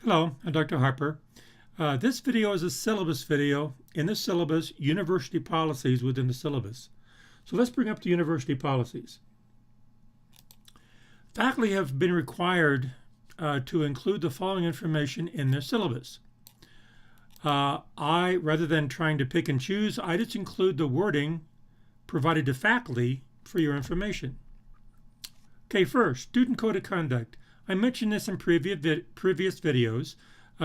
Hello, I'm Dr. Harper. This video is a syllabus video. In the syllabus, university policies within the syllabus. So let's bring up the university policies. Faculty have been required to include the following information in their syllabus. Rather than trying to pick and choose, I just include the wording provided to faculty for your information. Okay, first, student code of conduct. I mentioned this in previous videos.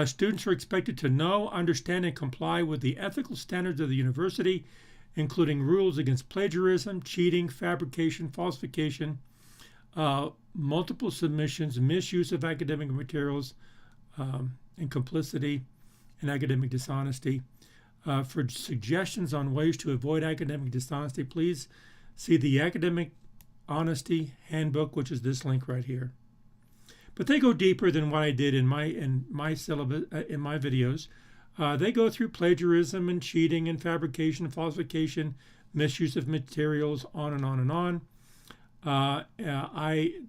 Students are expected to know, understand, and comply with the ethical standards of the university, including rules against plagiarism, cheating, fabrication, falsification, multiple submissions, misuse of academic materials, and complicity and academic dishonesty. For suggestions on ways to avoid academic dishonesty, please see the Academic Honesty Handbook, which is this link right here. But they go deeper than what I did in my syllabus in my videos. They go through plagiarism and cheating and fabrication, falsification, misuse of materials, on and on and on.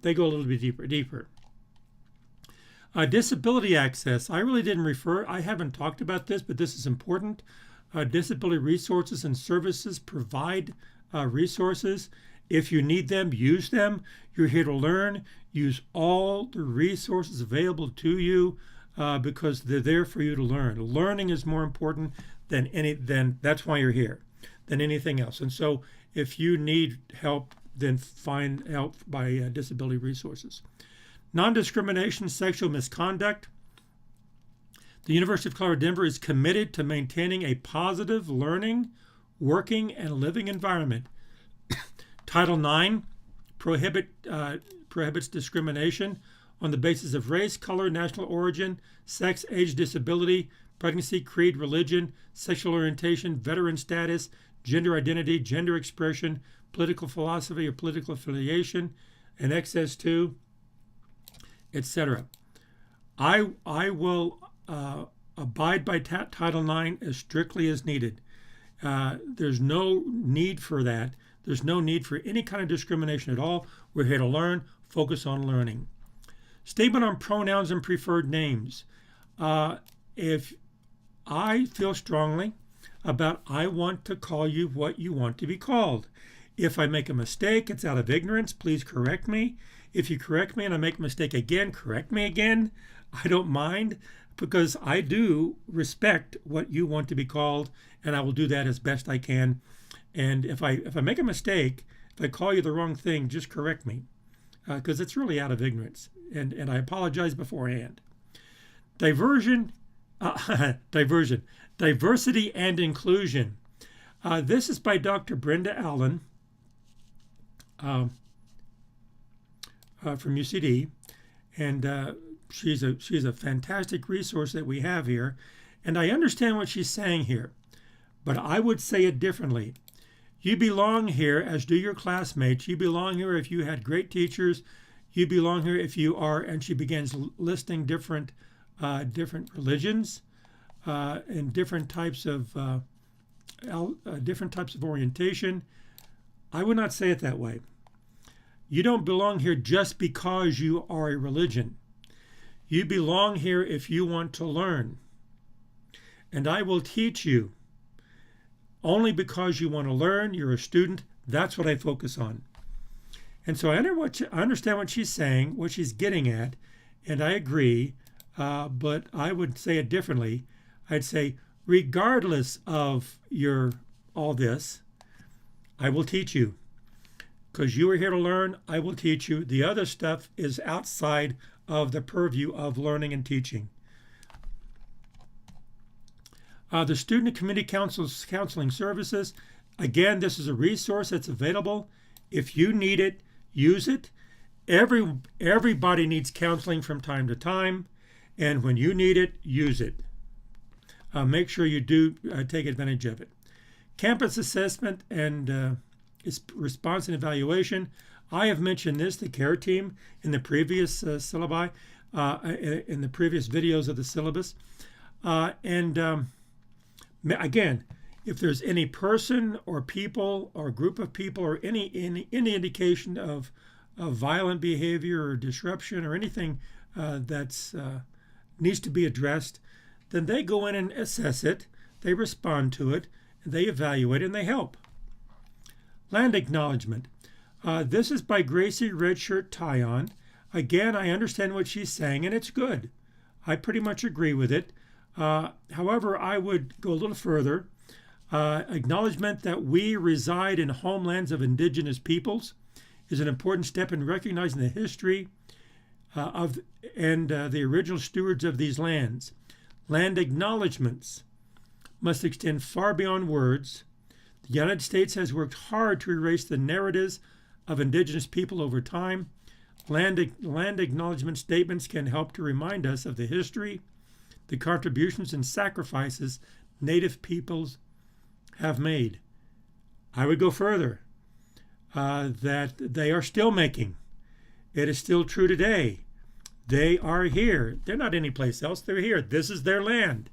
They go a little bit deeper. Disability access. I really didn't refer. I haven't talked about this, but this is important. Disability resources and services provide resources. If you need them, use them. You're here to learn. Use all the resources available to you because they're there for you to learn. Learning is more important than that's why you're here, than anything else. And so if you need help, then find help by disability resources. Non-discrimination, sexual misconduct. The University of Colorado Denver is committed to maintaining a positive learning, working, and living environment. Title IX prohibits discrimination on the basis of race, color, national origin, sex, age, disability, pregnancy, creed, religion, sexual orientation, veteran status, gender identity, gender expression, political philosophy or political affiliation, and access to, etc. I will abide by Title IX as strictly as needed. There's no need for that. There's no need for any kind of discrimination at all. We're here to learn, focus on learning. Statement on pronouns and preferred names. If I feel strongly about I want to call you what you want to be called. If I make a mistake, it's out of ignorance. Please correct me. If you correct me and I make a mistake again, correct me again. I don't mind because I do respect what you want to be called, and I will do that as best I can. And if I make a mistake, if I call you the wrong thing, just correct me, because it's really out of ignorance. And I apologize beforehand. Diversity and inclusion. This is by Dr. Brenda Allen from UCD, and she's a fantastic resource that we have here. And I understand what she's saying here, but I would say it differently. You belong here, as do your classmates. You belong here if you had great teachers. You belong here if you are, and she begins listing different religions and different types of orientation. I would not say it that way. You don't belong here just because you are a religion. You belong here if you want to learn. And I will teach you. Only because you want to learn, you're a student, that's what I focus on. And so I understand what she's saying, what she's getting at, and I agree, but I would say it differently. I'd say, regardless of all this, I will teach you. Because you are here to learn, I will teach you. The other stuff is outside of the purview of learning and teaching. The Student and Community Counseling Services. Again, this is a resource that's available. If you need it, use it. Everybody needs counseling from time to time. And when you need it, use it. Make sure you do take advantage of it. Campus assessment and response and evaluation. I have mentioned this, the CARE team, in the previous syllabi, in the previous videos of the syllabus. Again, if there's any person or people or group of people or any indication of violent behavior or disruption or anything that's needs to be addressed, then they go in and assess it, they respond to it, they evaluate, and they help. Land acknowledgement. This is by Gracie Redshirt Tyon. Again, I understand what she's saying, and it's good. I pretty much agree with it. However, I would go a little further. Acknowledgement that we reside in homelands of indigenous peoples is an important step in recognizing the history and the original stewards of these lands. Land acknowledgements must extend far beyond words. The United States has worked hard to erase the narratives of indigenous people over time. Land acknowledgement statements can help to remind us of the history, the contributions and sacrifices Native peoples have made. I would go further, that they are still making. It is still true today. They are here. They're not anyplace else. They're here. This is their land.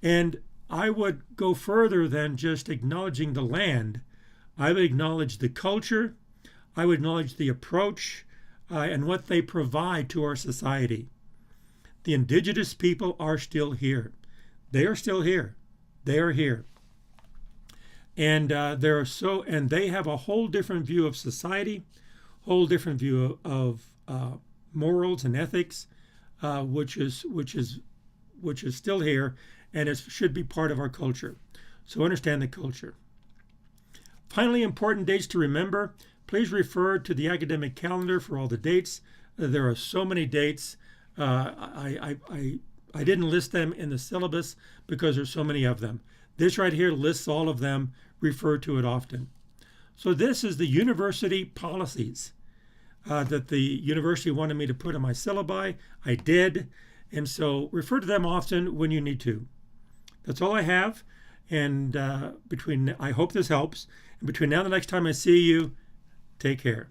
And I would go further than just acknowledging the land. I would acknowledge the culture. I would acknowledge the approach and what they provide to our society. The indigenous people are still here. They are still here. They are here. And they have a whole different view of society, whole different view of morals and ethics, which is still here, and it should be part of our culture. So understand the culture. Finally, important dates to remember. Please refer to the academic calendar for all the dates. There are so many dates. I didn't list them in the syllabus because there's so many of them. This right here lists all of them. Refer to it often. So this is the university policies that the university wanted me to put in my syllabi. I did. And so refer to them often when you need to. That's all I have. And I hope this helps. And between now and the next time I see you, take care.